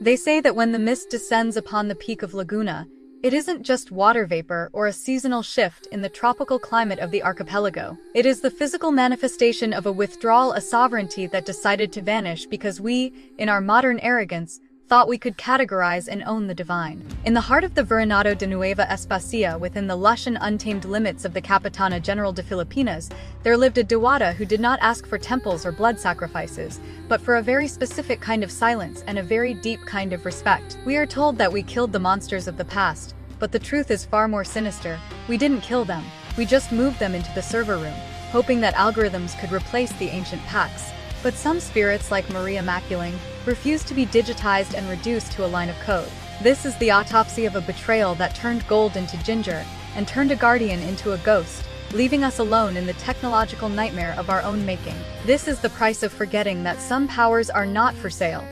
They say that when the mist descends upon the peak of Laguna, it isn't just water vapor or a seasonal shift in the tropical climate of the archipelago. It is the physical manifestation of a withdrawal, a sovereignty that decided to vanish because we, in our modern arrogance, thought we could categorize and own the divine. In the heart of the Virreinato de Nueva España, within the lush and untamed limits of the Capitana General de Filipinas, there lived a Diwata who did not ask for temples or blood sacrifices, but for a very specific kind of silence and a very deep kind of respect. We are told that we killed the monsters of the past, but the truth is far more sinister. We didn't kill them, we just moved them into the server room, hoping that algorithms could replace the ancient pacts. But some spirits, like Maria Makiling, refused to be digitized and reduced to a line of code. This is the autopsy of a betrayal that turned gold into ginger, and turned a guardian into a ghost, leaving us alone in the technological nightmare of our own making. This is the price of forgetting that some powers are not for sale.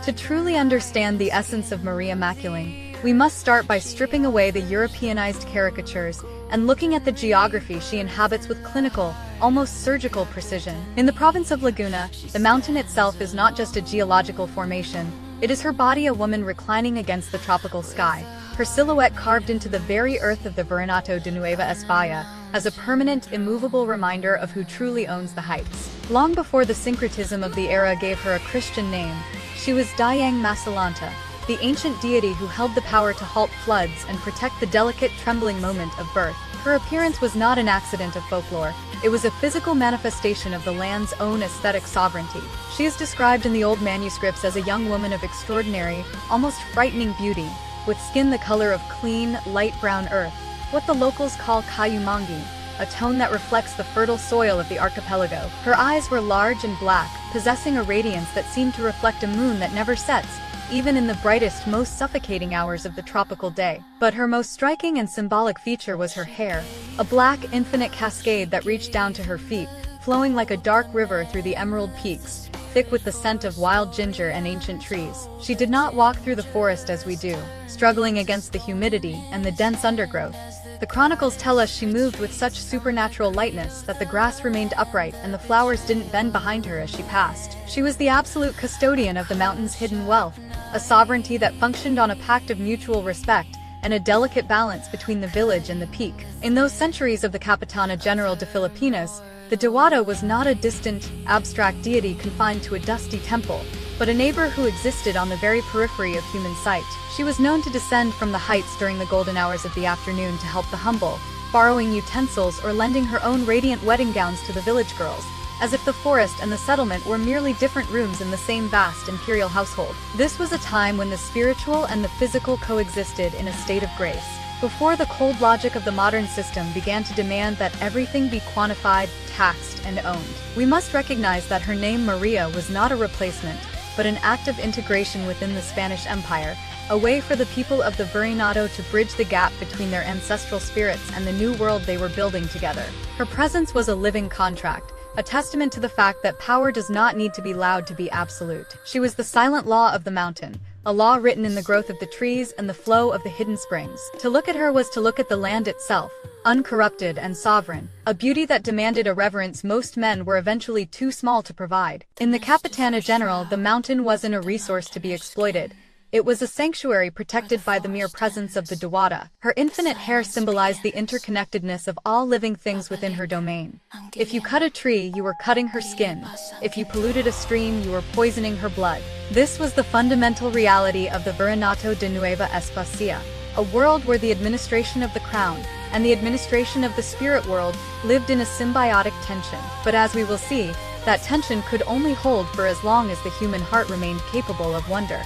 To truly understand the essence of Maria Makiling, we must start by stripping away the Europeanized caricatures and looking at the geography she inhabits with clinical, almost surgical precision. In the province of Laguna, the mountain itself is not just a geological formation, it is her body, a woman reclining against the tropical sky, her silhouette carved into the very earth of the Virreinato de Nueva España, as a permanent, immovable reminder of who truly owns the heights. Long before the syncretism of the era gave her a Christian name, she was Dayang Masalanta, the ancient deity who held the power to halt floods and protect the delicate, trembling moment of birth. Her appearance was not an accident of folklore, it was a physical manifestation of the land's own aesthetic sovereignty. She is described in the old manuscripts as a young woman of extraordinary, almost frightening beauty, with skin the color of clean, light brown earth, what the locals call kayumangi, a tone that reflects the fertile soil of the archipelago. Her eyes were large and black, possessing a radiance that seemed to reflect a moon that never sets, even in the brightest, most suffocating hours of the tropical day. But her most striking and symbolic feature was her hair, a black, infinite cascade that reached down to her feet, flowing like a dark river through the emerald peaks, thick with the scent of wild ginger and ancient trees. She did not walk through the forest as we do, struggling against the humidity and the dense undergrowth. The chronicles tell us she moved with such supernatural lightness that the grass remained upright and the flowers didn't bend behind her as she passed. She was the absolute custodian of the mountain's hidden wealth, a sovereignty that functioned on a pact of mutual respect and a delicate balance between the village and the peak. In those centuries of the Capitana General de Filipinas, the Diwata was not a distant, abstract deity confined to a dusty temple, but a neighbor who existed on the very periphery of human sight. She was known to descend from the heights during the golden hours of the afternoon to help the humble, borrowing utensils or lending her own radiant wedding gowns to the village girls, as if the forest and the settlement were merely different rooms in the same vast imperial household. This was a time when the spiritual and the physical coexisted in a state of grace, before the cold logic of the modern system began to demand that everything be quantified, taxed, and owned. We must recognize that her name Maria was not a replacement, but an act of integration within the Spanish Empire, a way for the people of the Virreinato to bridge the gap between their ancestral spirits and the new world they were building together. Her presence was a living contract, a testament to the fact that power does not need to be loud to be absolute. She was the silent law of the mountain, a law written in the growth of the trees and the flow of the hidden springs. To look at her was to look at the land itself, uncorrupted and sovereign, a beauty that demanded a reverence most men were eventually too small to provide. In the Capitana General, the mountain wasn't a resource to be exploited. It was a sanctuary protected by the mere presence of the Diwata. Her infinite hair symbolized the interconnectedness of all living things within her domain. If you cut a tree, you were cutting her skin. If you polluted a stream, you were poisoning her blood. This was the fundamental reality of the Virreinato de Nueva España, a world where the administration of the crown and the administration of the spirit world lived in a symbiotic tension. But as we will see, that tension could only hold for as long as the human heart remained capable of wonder.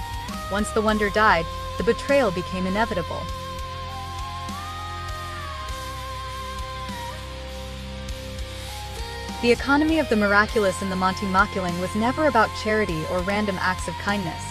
Once the wonder died, the betrayal became inevitable. The economy of the miraculous in the Maria Makiling was never about charity or random acts of kindness.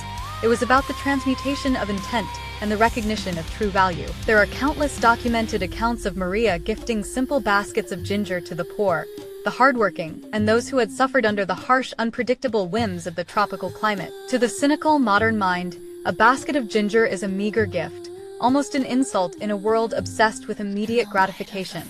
It was about the transmutation of intent and the recognition of true value. There are countless documented accounts of Maria gifting simple baskets of ginger to the poor, the hardworking, and those who had suffered under the harsh, unpredictable whims of the tropical climate. To the cynical, modern mind, a basket of ginger is a meager gift, almost an insult in a world obsessed with immediate gratification.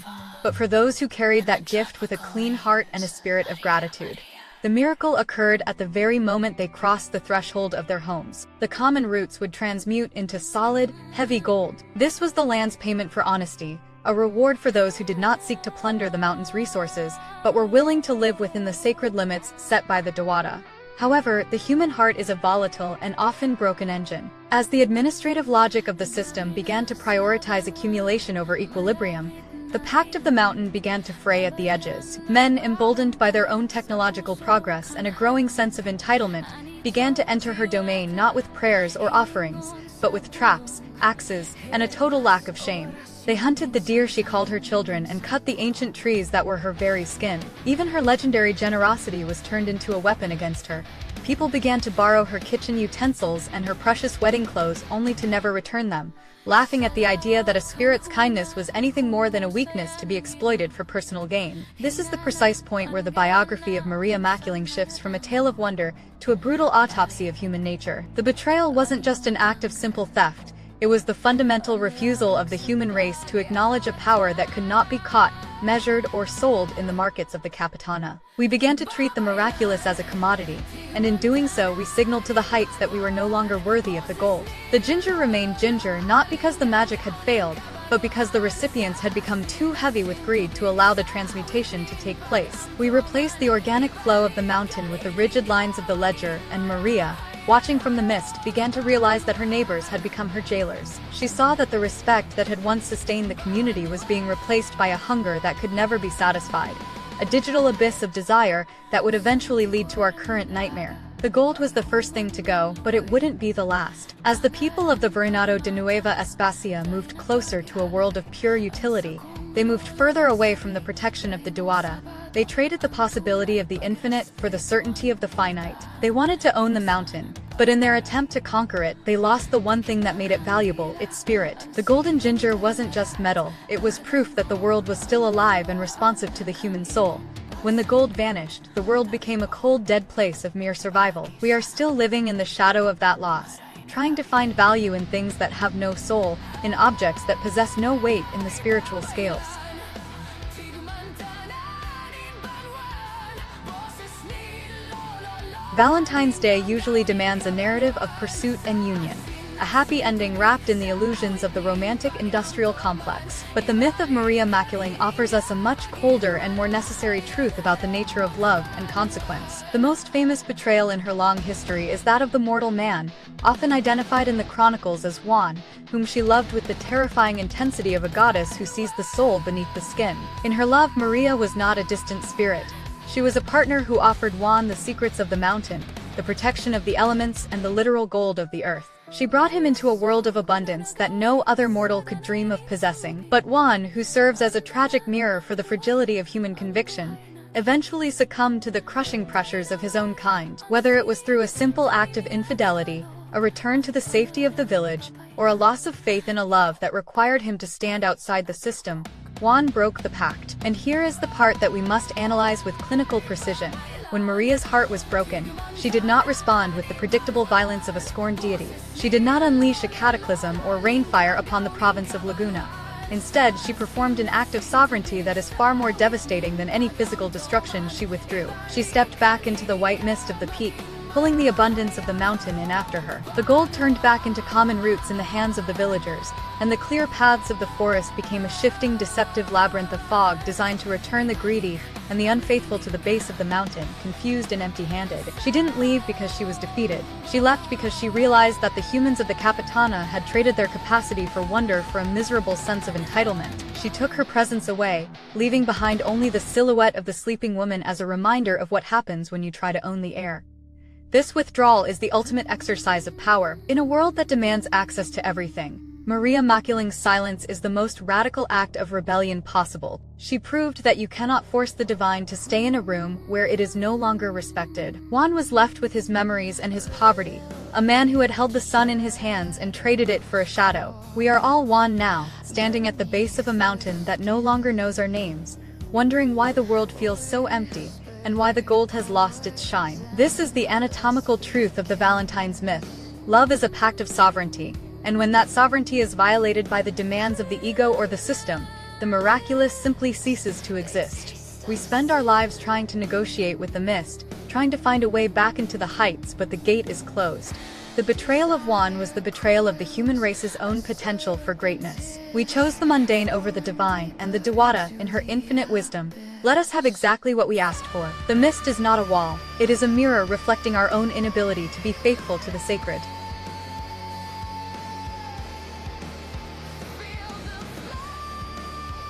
but for those who carried that gift with a clean heart and a spirit of gratitude. The miracle occurred at the very moment they crossed the threshold of their homes. The common roots would transmute into solid, heavy gold. This was the land's payment for honesty, a reward for those who did not seek to plunder the mountain's resources, but were willing to live within the sacred limits set by the Diwata. However, the human heart is a volatile and often broken engine. As the administrative logic of the system began to prioritize accumulation over equilibrium, the Pact of the Mountain began to fray at the edges. Men, emboldened by their own technological progress and a growing sense of entitlement, began to enter her domain not with prayers or offerings, but with traps, axes, and a total lack of shame. They hunted the deer she called her children and cut the ancient trees that were her very skin. Even her legendary generosity was turned into a weapon against her. People began to borrow her kitchen utensils and her precious wedding clothes only to never return them, laughing at the idea that a spirit's kindness was anything more than a weakness to be exploited for personal gain. This is the precise point where the biography of Maria Makiling shifts from a tale of wonder to a brutal autopsy of human nature. The betrayal wasn't just an act of simple theft. It was the fundamental refusal of the human race to acknowledge a power that could not be caught, measured, or sold in the markets of the Capitana. We began to treat the miraculous as a commodity, and in doing so we signaled to the heights that we were no longer worthy of the gold. The ginger remained ginger not because the magic had failed, but because the recipients had become too heavy with greed to allow the transmutation to take place. We replaced the organic flow of the mountain with the rigid lines of the ledger, and Maria, watching from the mist, began to realize that her neighbors had become her jailers. She saw that the respect that had once sustained the community was being replaced by a hunger that could never be satisfied, a digital abyss of desire that would eventually lead to our current nightmare. The gold was the first thing to go, but it wouldn't be the last. As the people of the Virreinato de Nueva España moved closer to a world of pure utility, they moved further away from the protection of the Diwata. They traded the possibility of the infinite for the certainty of the finite. They wanted to own the mountain, but in their attempt to conquer it, they lost the one thing that made it valuable, its spirit. The golden ginger wasn't just metal, it was proof that the world was still alive and responsive to the human soul. When the gold vanished, the world became a cold, dead place of mere survival. We are still living in the shadow of that loss, trying to find value in things that have no soul, in objects that possess no weight in the spiritual scales. Valentine's Day usually demands a narrative of pursuit and union, a happy ending wrapped in the illusions of the romantic industrial complex. But the myth of Maria Makiling offers us a much colder and more necessary truth about the nature of love and consequence. The most famous betrayal in her long history is that of the mortal man, often identified in the chronicles as Juan, whom she loved with the terrifying intensity of a goddess who sees the soul beneath the skin. In her love, Maria was not a distant spirit. She was a partner who offered Juan the secrets of the mountain, the protection of the elements, and the literal gold of the earth. She brought him into a world of abundance that no other mortal could dream of possessing. But Juan, who serves as a tragic mirror for the fragility of human conviction, eventually succumbed to the crushing pressures of his own kind. Whether it was through a simple act of infidelity, a return to the safety of the village, or a loss of faith in a love that required him to stand outside the system, Juan broke the pact. And here is the part that we must analyze with clinical precision. When Maria's heart was broken, she did not respond with the predictable violence of a scorned deity. She did not unleash a cataclysm or rainfire upon the province of Laguna. Instead, she performed an act of sovereignty that is far more devastating than any physical destruction. She withdrew. She stepped back into the white mist of the peak, pulling the abundance of the mountain in after her. The gold turned back into common roots in the hands of the villagers, and the clear paths of the forest became a shifting, deceptive labyrinth of fog designed to return the greedy and the unfaithful to the base of the mountain, confused and empty-handed. She didn't leave because she was defeated. She left because she realized that the humans of the Capitana had traded their capacity for wonder for a miserable sense of entitlement. She took her presence away, leaving behind only the silhouette of the sleeping woman as a reminder of what happens when you try to own the air. This withdrawal is the ultimate exercise of power. In a world that demands access to everything, Maria Makiling's silence is the most radical act of rebellion possible. She proved that you cannot force the divine to stay in a room where it is no longer respected. Juan was left with his memories and his poverty, a man who had held the sun in his hands and traded it for a shadow. We are all Juan now, standing at the base of a mountain that no longer knows our names, wondering why the world feels so empty, and why the gold has lost its shine. This is the anatomical truth of the Valentine's myth. Love is a pact of sovereignty, and when that sovereignty is violated by the demands of the ego or the system, the miraculous simply ceases to exist. We spend our lives trying to negotiate with the mist, trying to find a way back into the heights, but the gate is closed. The betrayal of Juan was the betrayal of the human race's own potential for greatness. We chose the mundane over the divine, and the Diwata, in her infinite wisdom, let us have exactly what we asked for. The mist is not a wall, it is a mirror reflecting our own inability to be faithful to the sacred.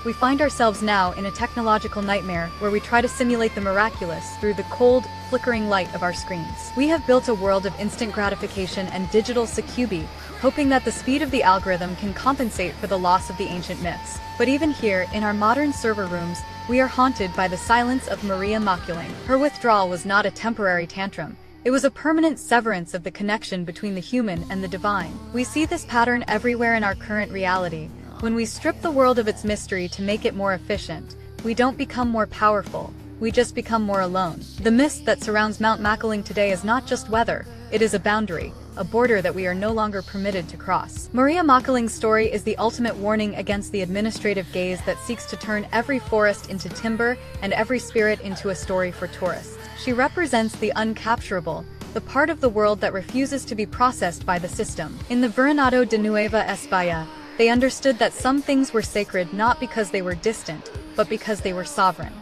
We find ourselves now in a technological nightmare where we try to simulate the miraculous through the cold, flickering light of our screens. We have built a world of instant gratification and digital succubi, hoping that the speed of the algorithm can compensate for the loss of the ancient myths. But even here, in our modern server rooms, we are haunted by the silence of Maria Makiling. Her withdrawal was not a temporary tantrum. It was a permanent severance of the connection between the human and the divine. We see this pattern everywhere in our current reality. When we strip the world of its mystery to make it more efficient, we don't become more powerful, we just become more alone. The mist that surrounds Mount Makiling today is not just weather, it is a boundary, a border that we are no longer permitted to cross. Maria Makiling's story is the ultimate warning against the administrative gaze that seeks to turn every forest into timber and every spirit into a story for tourists. She represents the uncapturable, the part of the world that refuses to be processed by the system. In the Virreinato de Nueva España, they understood that some things were sacred not because they were distant, but because they were sovereign.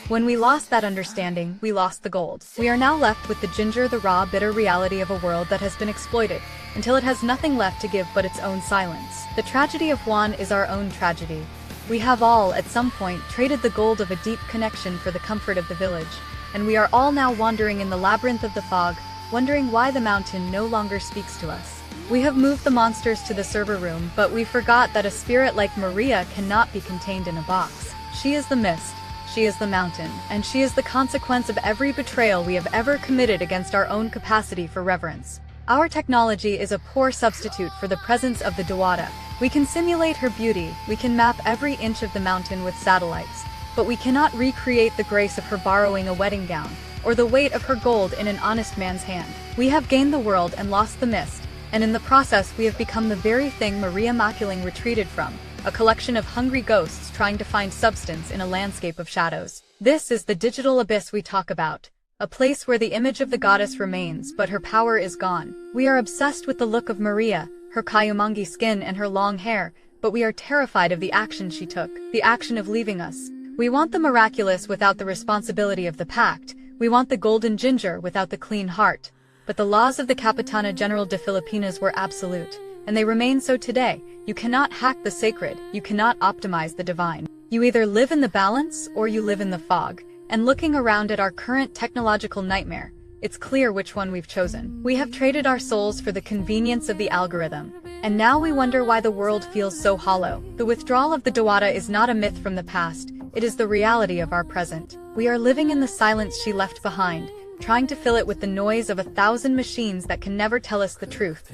When we lost that understanding, we lost the gold. We are now left with the ginger, the raw, bitter reality of a world that has been exploited, until it has nothing left to give but its own silence. The tragedy of Juan is our own tragedy. We have all, at some point, traded the gold of a deep connection for the comfort of the village, and we are all now wandering in the labyrinth of the fog, wondering why the mountain no longer speaks to us. We have moved the monsters to the server room, but we forgot that a spirit like Maria cannot be contained in a box. She is the mist, she is the mountain, and she is the consequence of every betrayal we have ever committed against our own capacity for reverence. Our technology is a poor substitute for the presence of the Diwata. We can simulate her beauty, we can map every inch of the mountain with satellites, but we cannot recreate the grace of her borrowing a wedding gown, or the weight of her gold in an honest man's hand. We have gained the world and lost the mist, and in the process we have become the very thing Maria Makiling retreated from, a collection of hungry ghosts trying to find substance in a landscape of shadows. This is the digital abyss we talk about, a place where the image of the goddess remains but her power is gone. We are obsessed with the look of Maria, her kayumangi skin and her long hair, but we are terrified of the action she took, the action of leaving us. We want the miraculous without the responsibility of the pact, we want the golden ginger without the clean heart. But the laws of the Capitana General de Filipinas were absolute, and they remain so today. You cannot hack the sacred, you cannot optimize the divine. You either live in the balance or you live in the fog. And looking around at our current technological nightmare, it's clear which one we've chosen. We have traded our souls for the convenience of the algorithm, and now we wonder why the world feels so hollow. The withdrawal of the Diwata is not a myth from the past, it is the reality of our present. We are living in the silence she left behind, trying to fill it with the noise of 1,000 machines that can never tell us the truth.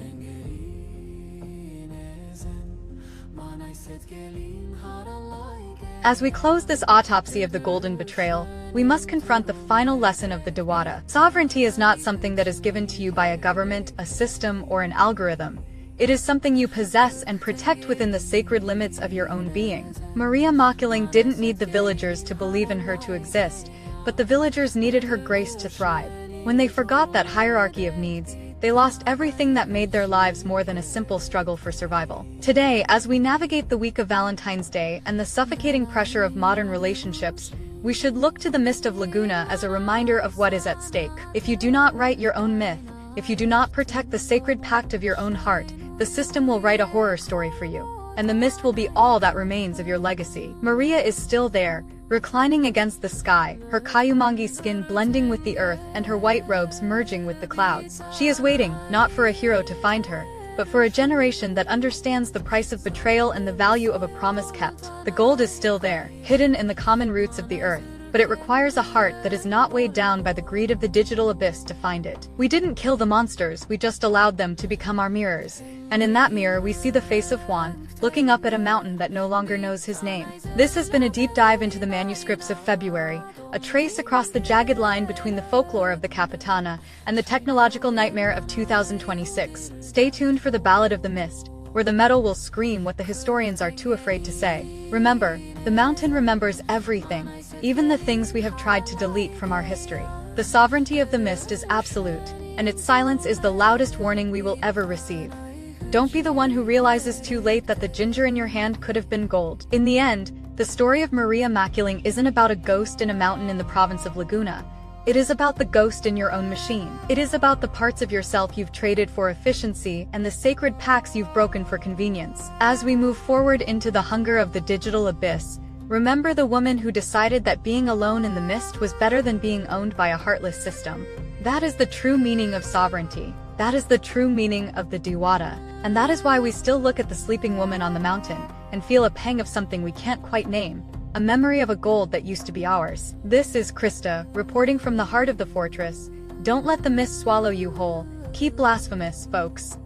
As we close this autopsy of the golden betrayal, we must confront the final lesson of the Diwata. Sovereignty is not something that is given to you by a government, a system, or an algorithm. It is something you possess and protect within the sacred limits of your own being. Maria Makiling didn't need the villagers to believe in her to exist, but the villagers needed her grace to thrive. When they forgot that hierarchy of needs, they lost everything that made their lives more than a simple struggle for survival. Today, as we navigate the week of Valentine's Day and the suffocating pressure of modern relationships, we should look to the mist of Laguna as a reminder of what is at stake. If you do not write your own myth, if you do not protect the sacred pact of your own heart, the system will write a horror story for you, and the mist will be all that remains of your legacy. Maria is still there, reclining against the sky, her kayumangi skin blending with the earth and her white robes merging with the clouds. She is waiting, not for a hero to find her, but for a generation that understands the price of betrayal and the value of a promise kept. The gold is still there, hidden in the common roots of the earth, but it requires a heart that is not weighed down by the greed of the digital abyss to find it. We didn't kill the monsters, we just allowed them to become our mirrors. And in that mirror we see the face of Juan, looking up at a mountain that no longer knows his name. This has been a deep dive into the manuscripts of February, a trace across the jagged line between the folklore of the Capitana and the technological nightmare of 2026. Stay tuned for the Ballad of the Mist, where the metal will scream what the historians are too afraid to say. Remember, the mountain remembers everything, even the things we have tried to delete from our history. The sovereignty of the mist is absolute, and its silence is the loudest warning we will ever receive. Don't be the one who realizes too late that the ginger in your hand could have been gold. In the end, the story of Maria Makiling isn't about a ghost in a mountain in the province of Laguna. It is about the ghost in your own machine. It is about the parts of yourself you've traded for efficiency and the sacred pacts you've broken for convenience. As we move forward into the hunger of the digital abyss, remember the woman who decided that being alone in the mist was better than being owned by a heartless system. That is the true meaning of sovereignty. That is the true meaning of the Diwata. And that is why we still look at the sleeping woman on the mountain and feel a pang of something we can't quite name. A memory of a gold that used to be ours. This is Krista, reporting from the heart of the fortress. Don't let the mist swallow you whole. Keep blasphemous, folks.